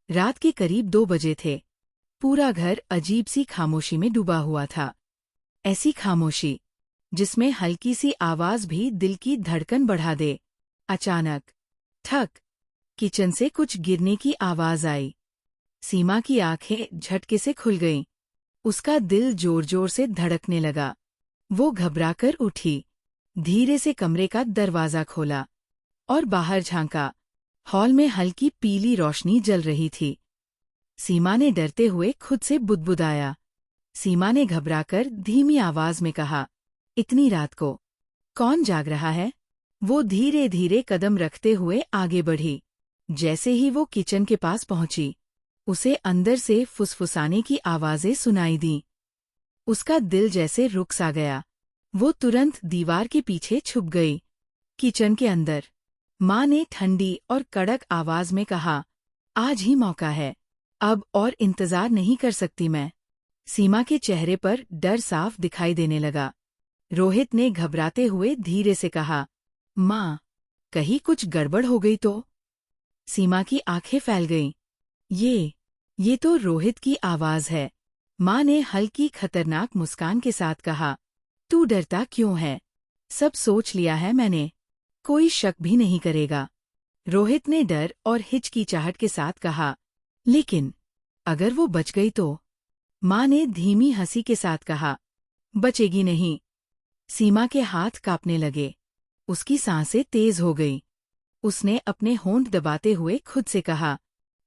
रात के करीब 2 बजे थे। पूरा घर अजीब सी खामोशी में डूबा हुआ था। ऐसी खामोशी जिसमें हल्की सी आवाज भी दिल की धड़कन बढ़ा दे। अचानक ठक, किचन से कुछ गिरने की आवाज आई। सीमा की आंखें झटके से खुल गईं। उसका दिल जोर जोर से धड़कने लगा। वो घबराकर उठी, धीरे से कमरे का दरवाजा खोला और बाहर झांका। हॉल में हल्की पीली रोशनी जल रही थी। सीमा ने डरते हुए खुद से बुदबुदाया। सीमा ने घबराकर धीमी आवाज में कहा, इतनी रात को कौन जाग रहा है? वो धीरे धीरे कदम रखते हुए आगे बढ़ी। जैसे ही वो किचन के पास पहुंची, उसे अंदर से फुसफुसाने की आवाजें सुनाई दीं। उसका दिल जैसे रुक सा गया। वो तुरंत दीवार के पीछे छुप गई। किचन के अंदर माँ ने ठंडी और कड़क आवाज में कहा, आज ही मौका है, अब और इंतजार नहीं कर सकती मैं। सीमा के चेहरे पर डर साफ दिखाई देने लगा। रोहित ने घबराते हुए धीरे से कहा, माँ, कहीं कुछ गड़बड़ हो गई तो? सीमा की आंखें फैल गईं। ये तो रोहित की आवाज है। माँ ने हल्की खतरनाक मुस्कान के साथ कहा, तू डरता क्यों है? सब सोच लिया है मैंने, कोई शक भी नहीं करेगा। रोहित ने डर और हिचकिचाहट के साथ कहा, लेकिन अगर वो बच गई तो? माँ ने धीमी हंसी के साथ कहा, बचेगी नहीं। सीमा के हाथ कांपने लगे। उसकी सांसें तेज हो गई। उसने अपने होंठ दबाते हुए खुद से कहा।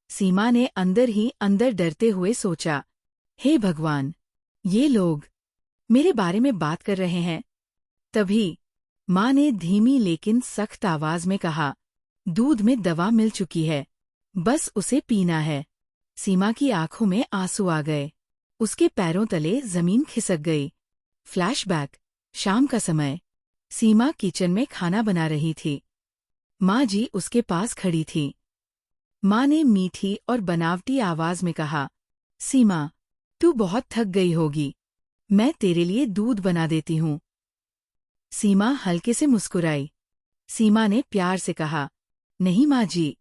सीमा ने अंदर ही अंदर डरते हुए सोचा, हे भगवान, ये लोग मेरे बारे में बात कर रहे हैं। तभी माँ ने धीमी लेकिन सख्त आवाज में कहा, दूध में दवा मिल चुकी है, बस उसे पीना है। सीमा की आंखों में आंसू आ गए। उसके पैरों तले जमीन खिसक गई। फ्लैशबैक, शाम का समय। सीमा किचन में खाना बना रही थी। माँ जी उसके पास खड़ी थी। माँ ने मीठी और बनावटी आवाज में कहा, सीमा, तू बहुत थक गई होगी, मैं तेरे लिए दूध बना देती हूँ। सीमा हल्के से मुस्कुराई। सीमा ने प्यार से कहा, नहीं माँ जी,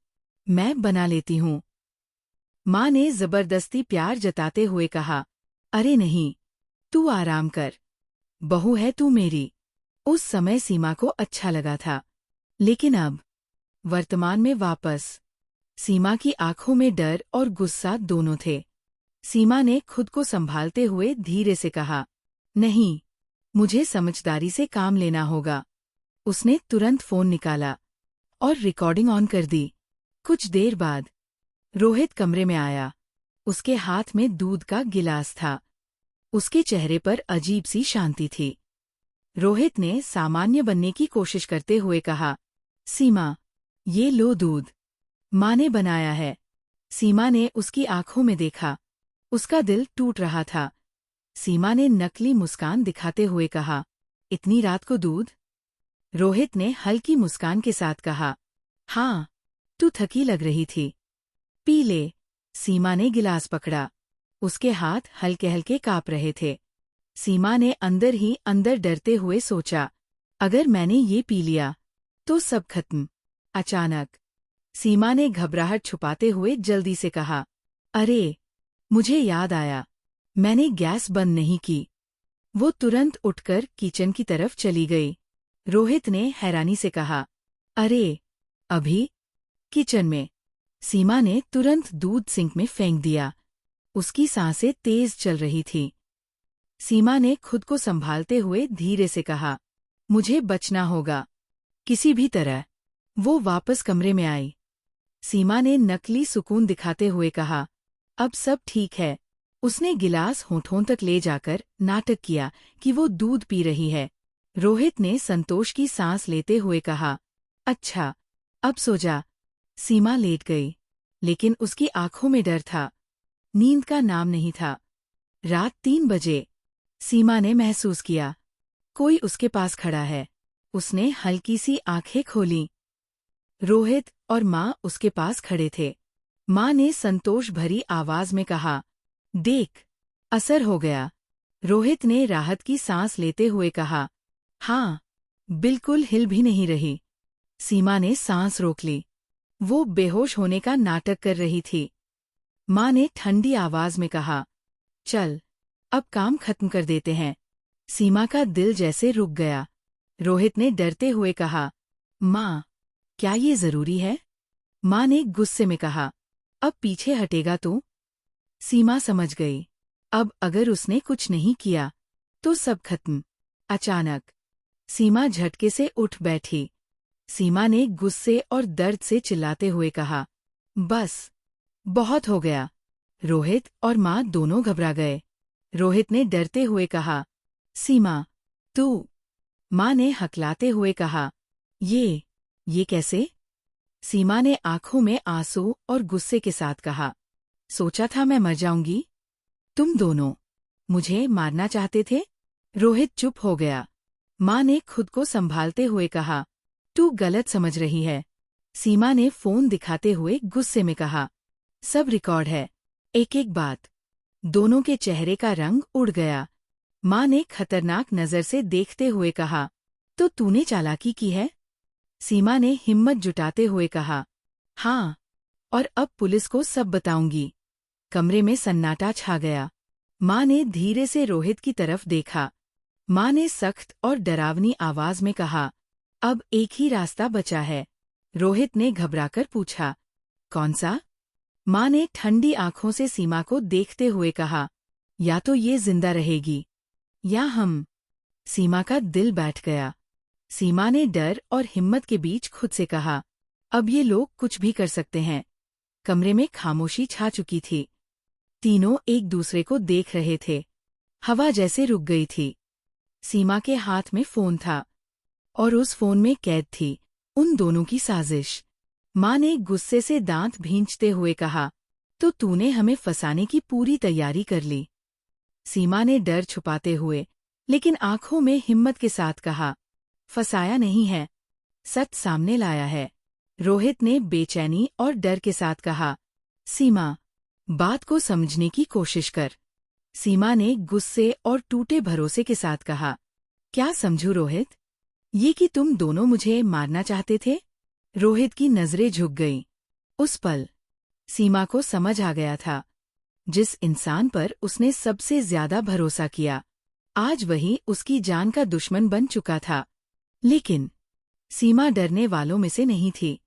मैं बना लेती हूँ। माँ ने जबरदस्ती प्यार जताते हुए कहा, अरे नहीं, तू आराम कर, बहू है तू मेरी। उस समय सीमा को अच्छा लगा था, लेकिन अब वर्तमान में वापस सीमा की आंखों में डर और गुस्सा दोनों थे। सीमा ने खुद को संभालते हुए धीरे से कहा, नहीं, मुझे समझदारी से काम लेना होगा। उसने तुरंत फोन निकाला और रिकॉर्डिंग ऑन कर दी। कुछ देर बाद रोहित कमरे में आया। उसके हाथ में दूध का गिलास था। उसके चेहरे पर अजीब सी शांति थी। रोहित ने सामान्य बनने की कोशिश करते हुए कहा, सीमा, ये लो दूध, माँ ने बनाया है। सीमा ने उसकी आंखों में देखा। उसका दिल टूट रहा था। सीमा ने नकली मुस्कान दिखाते हुए कहा, इतनी रात को दूध? रोहित ने हल्की मुस्कान के साथ कहा, हाँ, तू थकी लग रही थी, पी ले। सीमा ने गिलास पकड़ा। उसके हाथ हल्के हल्के कांप रहे थे। सीमा ने अंदर ही अंदर डरते हुए सोचा, अगर मैंने ये पी लिया तो सब खत्म। अचानक सीमा ने घबराहट छुपाते हुए जल्दी से कहा, अरे, मुझे याद आया, मैंने गैस बंद नहीं की। वो तुरंत उठकर किचन की तरफ चली गई। रोहित ने हैरानी से कहा, अरे, अभी? किचन में सीमा ने तुरंत दूध सिंक में फेंक दिया। उसकी सांसें तेज चल रही थी। सीमा ने खुद को संभालते हुए धीरे से कहा, मुझे बचना होगा, किसी भी तरह। वो वापस कमरे में आई। सीमा ने नकली सुकून दिखाते हुए कहा, अब सब ठीक है। उसने गिलास होठों तक ले जाकर नाटक किया कि वो दूध पी रही है। रोहित ने संतोष की सांस लेते हुए कहा, अच्छा, अब सो जा। सीमा लेट गई, लेकिन उसकी आंखों में डर था। नींद का नाम नहीं था। रात 3 बजे सीमा ने महसूस किया, कोई उसके पास खड़ा है। उसने हल्की सी आंखें खोलीं। रोहित और माँ उसके पास खड़े थे। माँ ने संतोष भरी आवाज में कहा, देख, असर हो गया। रोहित ने राहत की सांस लेते हुए कहा, हाँ, बिल्कुल हिल भी नहीं रही। सीमा ने सांस रोक ली। वो बेहोश होने का नाटक कर रही थी। माँ ने ठंडी आवाज में कहा, चल, अब काम खत्म कर देते हैं। सीमा का दिल जैसे रुक गया। रोहित ने डरते हुए कहा, माँ, क्या ये जरूरी है? माँ ने गुस्से में कहा, अब पीछे हटेगा तू? सीमा समझ गई। अब अगर उसने कुछ नहीं किया तो सब खत्म। अचानक सीमा झटके से उठ बैठी। सीमा ने गुस्से और दर्द से चिल्लाते हुए कहा, बस, बहुत हो गया। रोहित और माँ दोनों घबरा गए। रोहित ने डरते हुए कहा, सीमा, तू? माँ ने हकलाते हुए कहा, ये कैसे? सीमा ने आंखों में आंसू और गुस्से के साथ कहा, सोचा था मैं मर जाऊंगी? तुम दोनों मुझे मारना चाहते थे? रोहित चुप हो गया। माँ ने खुद को संभालते हुए कहा, तू गलत समझ रही है। सीमा ने फोन दिखाते हुए गुस्से में कहा, सब रिकॉर्ड है, एक एक बात। दोनों के चेहरे का रंग उड़ गया। माँ ने खतरनाक नजर से देखते हुए कहा, तो तूने चालाकी की है? सीमा ने हिम्मत जुटाते हुए कहा, हाँ, और अब पुलिस को सब बताऊंगी। कमरे में सन्नाटा छा गया। माँ ने धीरे से रोहित की तरफ देखा। माँ ने सख्त और डरावनी आवाज में कहा, अब एक ही रास्ता बचा है। रोहित ने घबराकर पूछा, कौन सा? माँ ने ठंडी आंखों से सीमा को देखते हुए कहा, या तो ये जिंदा रहेगी या हम। सीमा का दिल बैठ गया। सीमा ने डर और हिम्मत के बीच खुद से कहा, अब ये लोग कुछ भी कर सकते हैं। कमरे में खामोशी छा चुकी थी। तीनों एक दूसरे को देख रहे थे। हवा जैसे रुक गई थी। सीमा के हाथ में फोन था और उस फोन में कैद थी उन दोनों की साजिश। माँ ने गुस्से से दांत भींचते हुए कहा, तो तूने हमें फंसाने की पूरी तैयारी कर ली। सीमा ने डर छुपाते हुए लेकिन आंखों में हिम्मत के साथ कहा, फंसाया नहीं है, सच सामने लाया है। रोहित ने बेचैनी और डर के साथ कहा, सीमा, बात को समझने की कोशिश कर। सीमा ने गुस्से और टूटे भरोसे के साथ कहा, क्या समझूं रोहित? ये कि तुम दोनों मुझे मारना चाहते थे? रोहित की नजरें झुक गईं। उस पल सीमा को समझ आ गया था, जिस इंसान पर उसने सबसे ज्यादा भरोसा किया, आज वही उसकी जान का दुश्मन बन चुका था। लेकिन सीमा डरने वालों में से नहीं थी।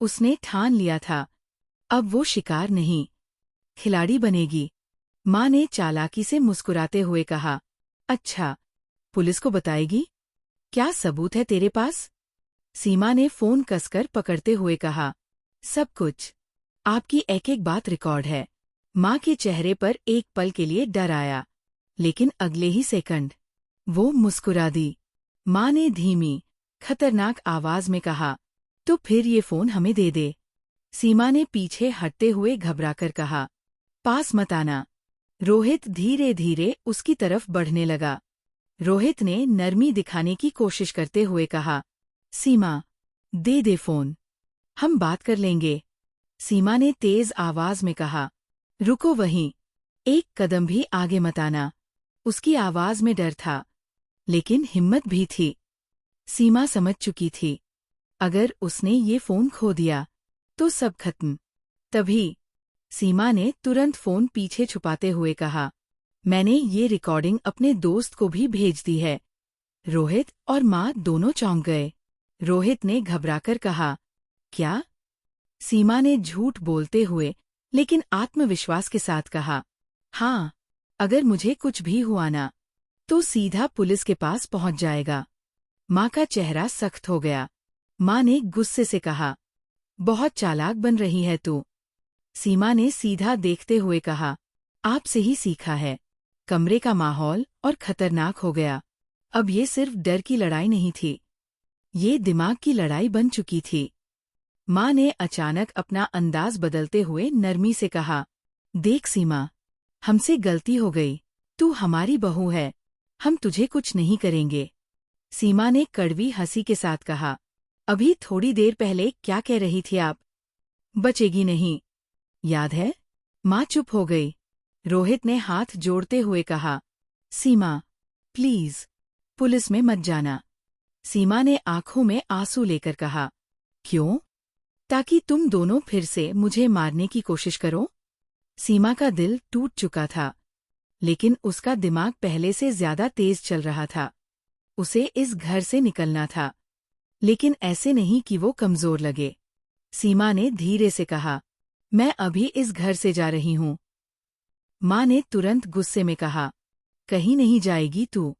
उसने ठान लिया था, अब वो शिकार नहीं, खिलाड़ी बनेगी। माँ ने चालाकी से मुस्कुराते हुए कहा, अच्छा, पुलिस को बताएगी? क्या सबूत है तेरे पास? सीमा ने फोन कसकर पकड़ते हुए कहा, सब कुछ। आपकी एक एक बात रिकॉर्ड है। माँ के चेहरे पर एक पल के लिए डर आया, लेकिन अगले ही सेकंड वो मुस्कुरा दी। माँ ने धीमी, खतरनाक आवाज में कहा, तो फिर ये फोन हमें दे दे। सीमा ने पीछे हटते हुए घबराकर कहा, पास मत आना। रोहित धीरे धीरे उसकी तरफ बढ़ने लगा। रोहित ने नरमी दिखाने की कोशिश करते हुए कहा, सीमा, दे दे फोन, हम बात कर लेंगे। सीमा ने तेज आवाज में कहा, रुको वहीं, एक कदम भी आगे मत आना। उसकी आवाज में डर था, लेकिन हिम्मत भी थी। सीमा समझ चुकी थी, अगर उसने ये फोन खो दिया तो सब खत्म। तभी सीमा ने तुरंत फोन पीछे छुपाते हुए कहा, मैंने ये रिकॉर्डिंग अपने दोस्त को भी भेज दी है। रोहित और माँ दोनों चौंक गए। रोहित ने घबराकर कहा, क्या? सीमा ने झूठ बोलते हुए लेकिन आत्मविश्वास के साथ कहा, हाँ, अगर मुझे कुछ भी हुआ ना, तो सीधा पुलिस के पास पहुंच जाएगा। माँ का चेहरा सख्त हो गया। माँ ने गुस्से से कहा, बहुत चालाक बन रही है तू। सीमा ने सीधा देखते हुए कहा, आपसे ही सीखा है। कमरे का माहौल और खतरनाक हो गया। अब ये सिर्फ डर की लड़ाई नहीं थी, ये दिमाग की लड़ाई बन चुकी थी। माँ ने अचानक अपना अंदाज बदलते हुए नरमी से कहा, देख सीमा, हमसे गलती हो गई, तू हमारी बहू है, हम तुझे कुछ नहीं करेंगे। सीमा ने कड़वी हंसी के साथ कहा, अभी थोड़ी देर पहले क्या कह रही थी आप? बचेगी नहीं, याद है? माँ चुप हो गई। रोहित ने हाथ जोड़ते हुए कहा, सीमा, प्लीज, पुलिस में मत जाना। सीमा ने आंखों में आंसू लेकर कहा, क्यों? ताकि तुम दोनों फिर से मुझे मारने की कोशिश करो? सीमा का दिल टूट चुका था, लेकिन उसका दिमाग पहले से ज्यादा तेज चल रहा था। उसे इस घर से निकलना था, लेकिन ऐसे नहीं कि वो कमजोर लगे। सीमा ने धीरे से कहा, मैं अभी इस घर से जा रही हूँ। माँ ने तुरंत गुस्से में कहा, कहीं नहीं जाएगी तू।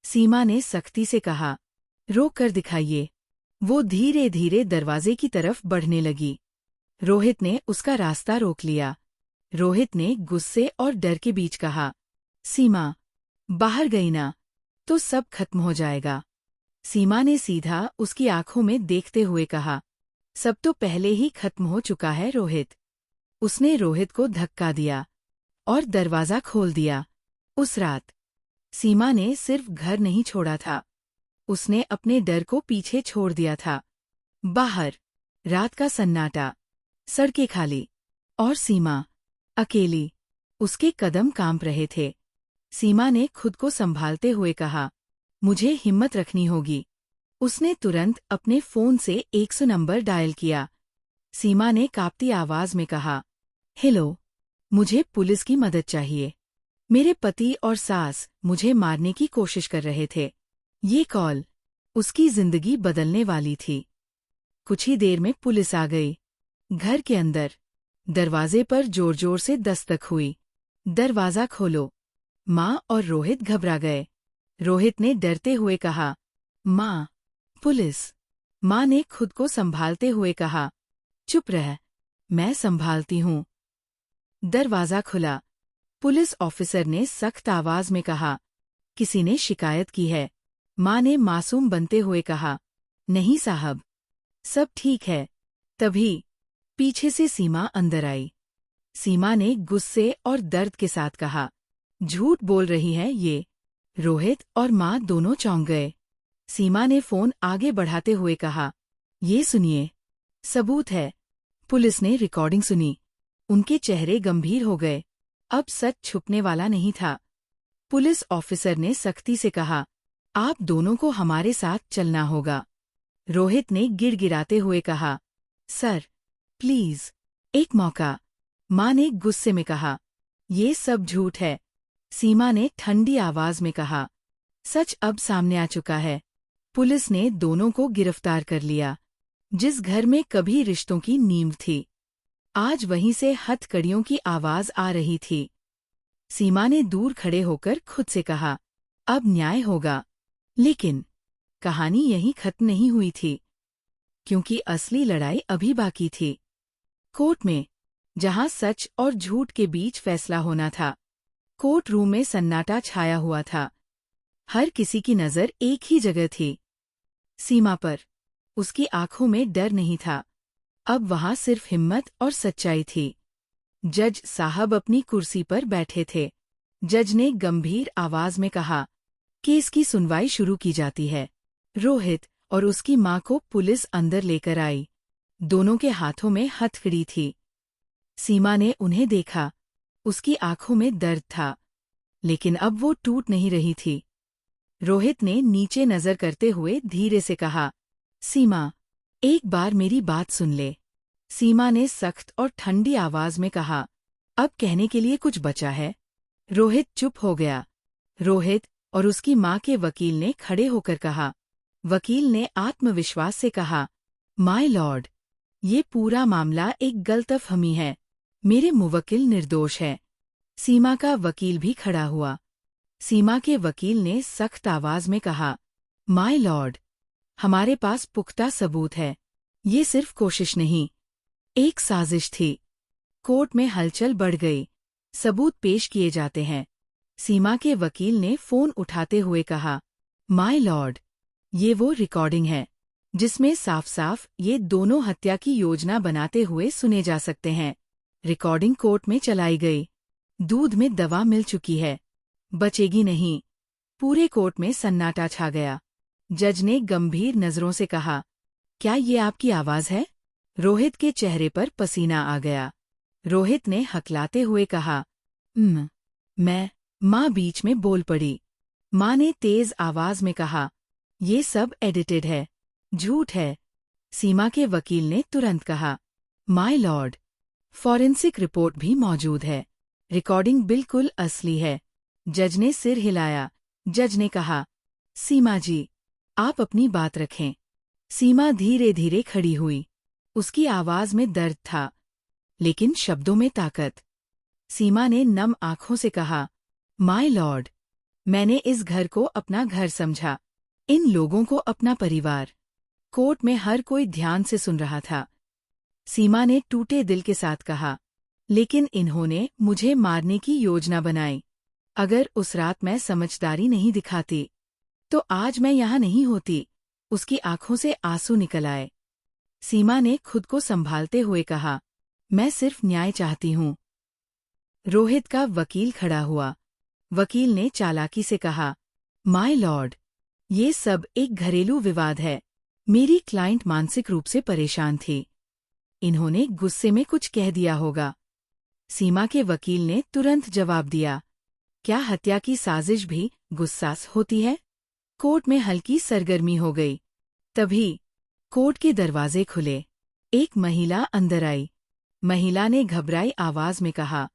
सीमा ने सख्ती से कहा, रोक कर दिखाइए। वो धीरे धीरे दरवाजे की तरफ बढ़ने लगी। रोहित ने उसका रास्ता रोक लिया। रोहित ने गुस्से और डर के बीच कहा, सीमा, बाहर गई ना तो सब खत्म हो जाएगा। सीमा ने सीधा उसकी आंखों में देखते हुए कहा, सब तो पहले ही खत्म हो चुका है रोहित। उसने रोहित को धक्का दिया और दरवाजा खोल दिया। उस रात सीमा ने सिर्फ घर नहीं छोड़ा था, उसने अपने डर को पीछे छोड़ दिया था। बाहर रात का सन्नाटा, सड़कें खाली और सीमा अकेली। उसके कदम कांप रहे थे। सीमा ने खुद को संभालते हुए कहा, मुझे हिम्मत रखनी होगी। उसने तुरंत अपने फोन से 100 नंबर डायल किया। सीमा ने कांपती आवाज में कहा, हेलो, मुझे पुलिस की मदद चाहिए। मेरे पति और सास मुझे मारने की कोशिश कर रहे थे। ये कॉल उसकी जिंदगी बदलने वाली थी। कुछ ही देर में पुलिस आ गई। घर के अंदर दरवाजे पर जोर जोर से दस्तक हुई। दरवाजा खोलो। माँ और रोहित घबरा गए। रोहित ने डरते हुए कहा, माँ, पुलिस। माँ ने खुद को संभालते हुए कहा, चुप रह, मैं संभालती हूँ। दरवाजा खुला। पुलिस ऑफिसर ने सख्त आवाज में कहा, किसी ने शिकायत की है। माँ ने मासूम बनते हुए कहा, नहीं साहब, सब ठीक है। तभी पीछे से सीमा अंदर आई। सीमा ने गुस्से और दर्द के साथ कहा, झूठ बोल रही है ये। रोहित और माँ दोनों चौंक गए। सीमा ने फोन आगे बढ़ाते हुए कहा, ये सुनिए, सबूत है। पुलिस ने रिकॉर्डिंग सुनी। उनके चेहरे गंभीर हो गए। अब सच छुपने वाला नहीं था। पुलिस ऑफिसर ने सख्ती से कहा, आप दोनों को हमारे साथ चलना होगा। रोहित ने गिड़गिड़ाते हुए कहा, सर, प्लीज, एक मौका। माँ ने गुस्से में कहा, ये सब झूठ है। सीमा ने ठंडी आवाज में कहा, सच अब सामने आ चुका है। पुलिस ने दोनों को गिरफ्तार कर लिया। जिस घर में कभी रिश्तों की नींव थी, आज वहीं से हथकड़ियों की आवाज आ रही थी। सीमा ने दूर खड़े होकर खुद से कहा, अब न्याय होगा। लेकिन कहानी यहीं खत्म नहीं हुई थी, क्योंकि असली लड़ाई अभी बाकी थी। कोर्ट में, जहां सच और झूठ के बीच फैसला होना था। कोर्ट रूम में सन्नाटा छाया हुआ था। हर किसी की नजर एक ही जगह थी, सीमा पर। उसकी आंखों में डर नहीं था, अब वहां सिर्फ हिम्मत और सच्चाई थी। जज साहब अपनी कुर्सी पर बैठे थे। जज ने गंभीर आवाज में कहा, केस की सुनवाई शुरू की जाती है। रोहित और उसकी माँ को पुलिस अंदर लेकर आई। दोनों के हाथों में हथकड़ी थी। सीमा ने उन्हें देखा। उसकी आंखों में दर्द था, लेकिन अब वो टूट नहीं रही थी। रोहित ने नीचे नजर करते हुए धीरे से कहा, सीमा, एक बार मेरी बात सुन ले। सीमा ने सख्त और ठंडी आवाज में कहा, अब कहने के लिए कुछ बचा है? रोहित चुप हो गया। रोहित और उसकी माँ के वकील ने खड़े होकर कहा। वकील ने आत्मविश्वास से कहा, माय लॉर्ड, ये पूरा मामला एक गलतफहमी है। मेरे मुवक्किल निर्दोष है। सीमा का वकील भी खड़ा हुआ। सीमा के वकील ने सख्त आवाज में कहा, माय लॉर्ड, हमारे पास पुख्ता सबूत है। ये सिर्फ कोशिश नहीं, एक साजिश थी। कोर्ट में हलचल बढ़ गई। सबूत पेश किए जाते हैं। सीमा के वकील ने फोन उठाते हुए कहा, माय लॉर्ड, ये वो रिकॉर्डिंग है जिसमें साफ साफ ये दोनों हत्या की योजना बनाते हुए सुने जा सकते हैं। रिकॉर्डिंग कोर्ट में चलाई गई। दूध में दवा मिल चुकी है, बचेगी नहीं। पूरे कोर्ट में सन्नाटा छा गया। जज ने गंभीर नजरों से कहा, क्या ये आपकी आवाज है? रोहित के चेहरे पर पसीना आ गया। रोहित ने हकलाते हुए कहा, मैं। माँ बीच में बोल पड़ी। माँ ने तेज आवाज में कहा, ये सब एडिटेड है, झूठ है। सीमा के वकील ने तुरंत कहा, माय लॉर्ड, फॉरेंसिक रिपोर्ट भी मौजूद है। रिकॉर्डिंग बिल्कुल असली है। जज ने सिर हिलाया। जज ने कहा, सीमा जी, आप अपनी बात रखें। सीमा धीरे धीरे खड़ी हुई। उसकी आवाज में दर्द था, लेकिन शब्दों में ताकत। सीमा ने नम आंखों से कहा, माय लॉर्ड, मैंने इस घर को अपना घर समझा, इन लोगों को अपना परिवार। कोर्ट में हर कोई ध्यान से सुन रहा था। सीमा ने टूटे दिल के साथ कहा, लेकिन इन्होंने मुझे मारने की योजना बनाई। अगर उस रात मैं समझदारी नहीं दिखाती, तो आज मैं यहाँ नहीं होती। उसकी आंखों से आंसू निकल आए। सीमा ने खुद को संभालते हुए कहा, मैं सिर्फ न्याय चाहती हूँ। रोहित का वकील खड़ा हुआ। वकील ने चालाकी से कहा, माय लॉर्ड, ये सब एक घरेलू विवाद है। मेरी क्लाइंट मानसिक रूप से परेशान थी। इन्होंने गुस्से में कुछ कह दिया होगा। सीमा के वकील ने तुरंत जवाब दिया, क्या हत्या की साजिश भी गुस्सास होती है? कोर्ट में हल्की सरगर्मी हो गई। तभी कोर्ट के दरवाजे खुले। एक महिला अंदर आई। महिला ने घबराई आवाज में कहा,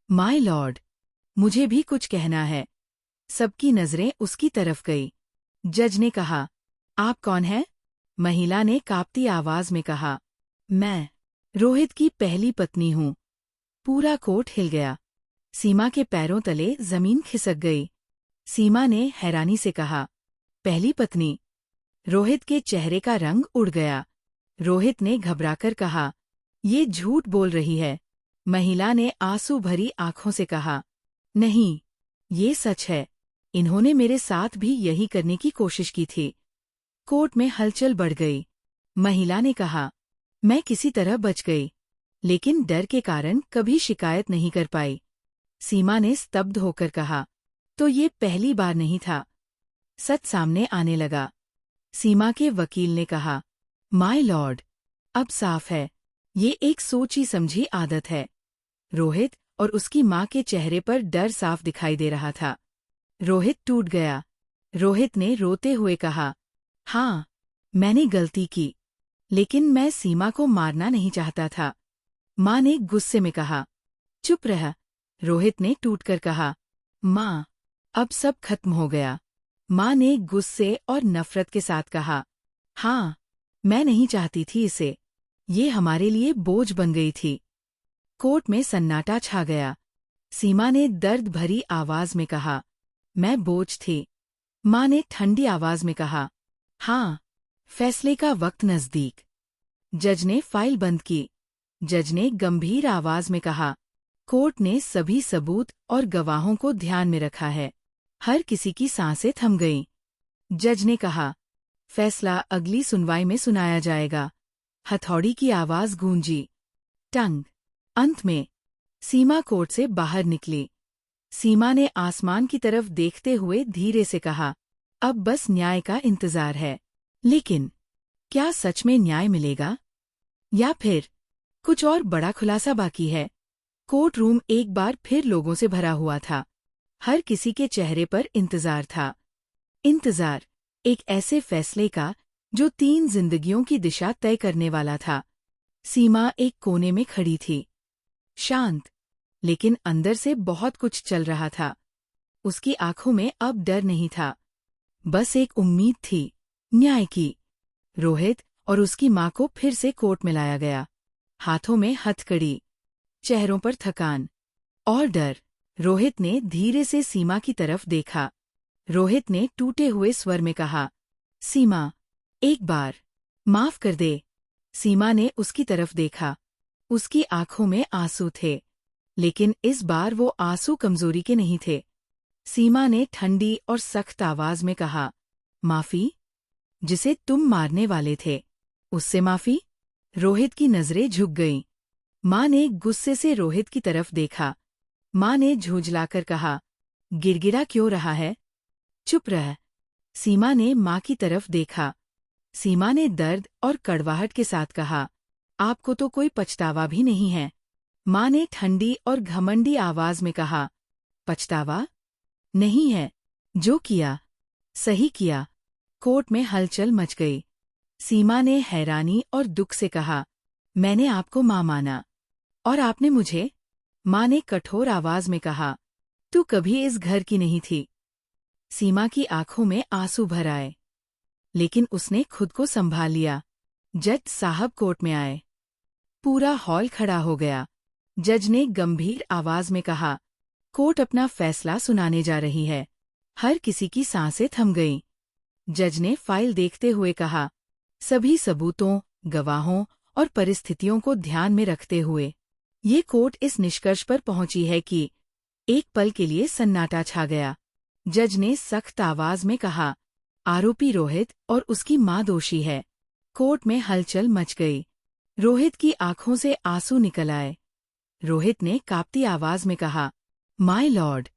माय लॉर्ड, मुझे भी कुछ कहना है। सबकी नजरें उसकी तरफ गई। जज ने कहा, आप कौन हैं? महिला ने कांपती आवाज में कहा, मैं रोहित की पहली पत्नी हूँ। पूरा कोर्ट हिल गया। सीमा के पैरों तले जमीन खिसक गई। सीमा ने हैरानी से कहा, पहली पत्नी? रोहित के चेहरे का रंग उड़ गया। रोहित ने घबराकर कहा, ये झूठ बोल रही है। महिला ने आंसू भरी आंखों से कहा, नहीं, ये सच है। इन्होंने मेरे साथ भी यही करने की कोशिश की थी। कोर्ट में हलचल बढ़ गई। महिला ने कहा, मैं किसी तरह बच गई, लेकिन डर के कारण कभी शिकायत नहीं कर पाई। सीमा ने स्तब्ध होकर कहा, तो ये पहली बार नहीं था। सच सामने आने लगा। सीमा के वकील ने कहा, माय लॉर्ड, अब साफ है, ये एक सोची समझी आदत है। रोहित और उसकी माँ के चेहरे पर डर साफ दिखाई दे रहा था। रोहित टूट गया। रोहित ने रोते हुए कहा, हाँ, मैंने गलती की, लेकिन मैं सीमा को मारना नहीं चाहता था। माँ ने गुस्से में कहा, चुप रह। रोहित ने टूटकर कहा, माँ, अब सब खत्म हो गया। माँ ने गुस्से और नफरत के साथ कहा, हाँ, मैं नहीं चाहती थी इसे। ये हमारे लिए बोझ बन गई थी। कोर्ट में सन्नाटा छा गया। सीमा ने दर्द भरी आवाज में कहा, मैं बोझ थी। माँ ने ठंडी आवाज में कहा, हाँ, फैसले का वक्त नजदीक। जज ने फाइल बंद की। जज ने गंभीर आवाज में कहा, कोर्ट ने सभी सबूत और गवाहों को ध्यान में रखा है। हर किसी की सांसें थम गईं। जज ने कहा, फैसला अगली सुनवाई में सुनाया जाएगा। हथौड़ी की आवाज गूंजी। टंग। अंत में सीमा कोर्ट से बाहर निकली। सीमा ने आसमान की तरफ देखते हुए धीरे से कहा, अब बस न्याय का इंतजार है। लेकिन क्या सच में न्याय मिलेगा? या फिर कुछ और बड़ा खुलासा बाकी है? कोर्ट रूम एक बार फिर लोगों से भरा हुआ था। हर किसी के चेहरे पर इंतजार था। इंतजार एक ऐसे फैसले का जो 3 जिंदगियों की दिशा तय करने वाला था। सीमा एक कोने में खड़ी थी, शांत, लेकिन अंदर से बहुत कुछ चल रहा था। उसकी आंखों में अब डर नहीं था, बस एक उम्मीद थी, न्याय की। रोहित और उसकी माँ को फिर से कोर्ट में लाया गया। हाथों में हथकड़ी, चेहरों पर थकान और डर। रोहित ने धीरे से सीमा की तरफ देखा। रोहित ने टूटे हुए स्वर में कहा, सीमा, एक बार माफ कर दे। सीमा ने उसकी तरफ देखा। उसकी आंखों में आंसू थे, लेकिन इस बार वो आंसू कमजोरी के नहीं थे। सीमा ने ठंडी और सख्त आवाज में कहा, माफी? जिसे तुम मारने वाले थे, उससे माफी? रोहित की नजरें झुक गईं। माँ ने गुस्से से रोहित की तरफ देखा। माँ ने झुंझलाकर कहा, गिड़गिड़ा क्यों रहा है? चुप रह। सीमा ने माँ की तरफ देखा। सीमा ने दर्द और कड़वाहट के साथ कहा, आपको तो कोई पछतावा भी नहीं है। माँ ने ठंडी और घमंडी आवाज में कहा, पछतावा? नहीं है। जो किया, सही किया। कोर्ट में हलचल मच गई। सीमा ने हैरानी और दुख से कहा, मैंने आपको माँ माना, और आपने मुझे? माँ ने कठोर आवाज में कहा। तू कभी इस घर की नहीं थी। सीमा की आंखों में आंसू भर आए, लेकिन उसने खुद को संभाल लिया। जज साहब कोर्ट में आए। पूरा हॉल खड़ा हो गया। जज ने गंभीर आवाज में कहा, कोर्ट अपना फैसला सुनाने जा रही है। हर किसी की सांसें थम गईं। जज ने फाइल देखते हुए कहा, सभी सबूतों, गवाहों और परिस्थितियों को ध्यान में रखते हुए ये कोर्ट इस निष्कर्ष पर पहुंची है कि एक पल के लिए सन्नाटा छा गया। जज ने सख्त आवाज में कहा, आरोपी रोहित और उसकी मां दोषी है। कोर्ट में हलचल मच गई। रोहित की आंखों से आंसू निकल आए। रोहित ने कांपती आवाज में कहा, माय लॉर्ड,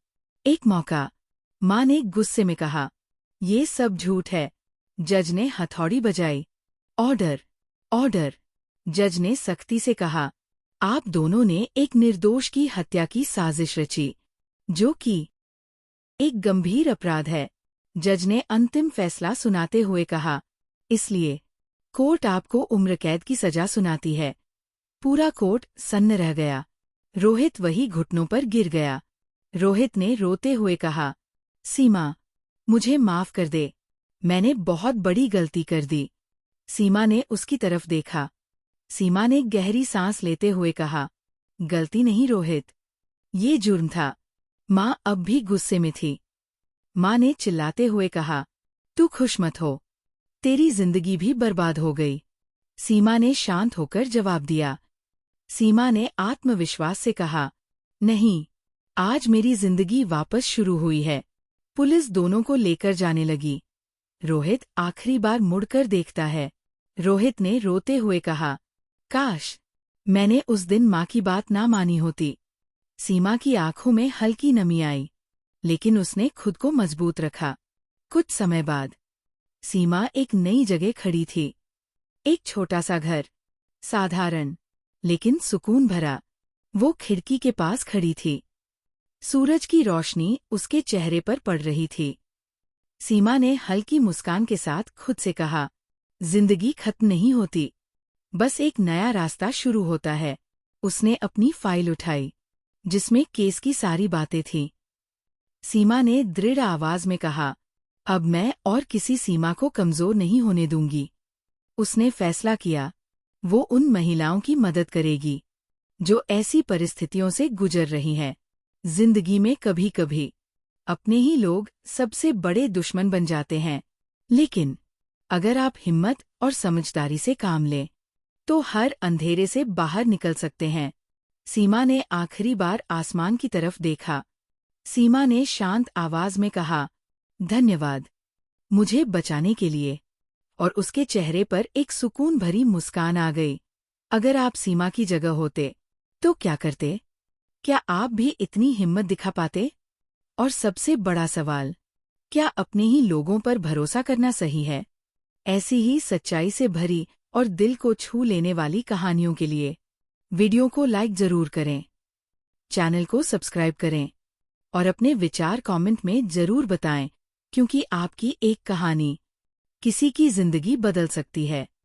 एक मौका। मां ने गुस्से में कहा, ये सब झूठ है। जज ने हथौड़ी बजाई। Order, order. जज ने सख्ती से कहा, आप दोनों ने एक निर्दोष की हत्या की साजिश रची, जो कि एक गंभीर अपराध है। जज ने अंतिम फैसला सुनाते हुए कहा, इसलिए कोर्ट आपको उम्र कैद की सजा सुनाती है। पूरा कोर्ट सन्न रह गया। रोहित वही घुटनों पर गिर गया। रोहित ने रोते हुए कहा, सीमा, मुझे माफ कर दे। मैंने बहुत बड़ी गलती कर दी। सीमा ने उसकी तरफ देखा। सीमा ने गहरी सांस लेते हुए कहा, गलती नहीं रोहित, ये जुर्म था। मां अब भी गुस्से में थी। मां ने चिल्लाते हुए कहा, तू खुश मत हो, तेरी जिंदगी भी बर्बाद हो गई। सीमा ने शांत होकर जवाब दिया। सीमा ने आत्मविश्वास से कहा, नहीं, आज मेरी जिंदगी वापस शुरू हुई है। पुलिस दोनों को लेकर जाने लगी। रोहित आखिरी बार मुड़कर देखता है। रोहित ने रोते हुए कहा, काश मैंने उस दिन मां की बात ना मानी होती। सीमा की आंखों में हल्की नमी आई, लेकिन उसने खुद को मजबूत रखा। कुछ समय बाद सीमा एक नई जगह खड़ी थी। एक छोटा सा घर, साधारण लेकिन सुकून भरा। वो खिड़की के पास खड़ी थी। सूरज की रोशनी उसके चेहरे पर पड़ रही थी। सीमा ने हल्की मुस्कान के साथ खुद से कहा, जिंदगी खत्म नहीं होती, बस एक नया रास्ता शुरू होता है। उसने अपनी फाइल उठाई, जिसमें केस की सारी बातें थीं। सीमा ने दृढ़ आवाज में कहा, अब मैं और किसी सीमा को कमजोर नहीं होने दूंगी। उसने फैसला किया, वो उन महिलाओं की मदद करेगी जो ऐसी परिस्थितियों से गुजर रही हैं। जिंदगी में कभी कभी अपने ही लोग सबसे बड़े दुश्मन बन जाते हैं, लेकिन अगर आप हिम्मत और समझदारी से काम लें, तो हर अंधेरे से बाहर निकल सकते हैं। सीमा ने आखिरी बार आसमान की तरफ देखा। सीमा ने शांत आवाज में कहा, धन्यवाद, मुझे बचाने के लिए। और उसके चेहरे पर एक सुकून भरी मुस्कान आ गई। अगर आप सीमा की जगह होते, तो क्या करते? क्या आप भी इतनी हिम्मत दिखा पाते? और सबसे बड़ा सवाल, क्या अपने ही लोगों पर भरोसा करना सही है? ऐसी ही सच्चाई से भरी और दिल को छू लेने वाली कहानियों के लिए वीडियो को लाइक जरूर करें, चैनल को सब्सक्राइब करें और अपने विचार कमेंट में जरूर बताएं, क्योंकि आपकी एक कहानी किसी की जिंदगी बदल सकती है।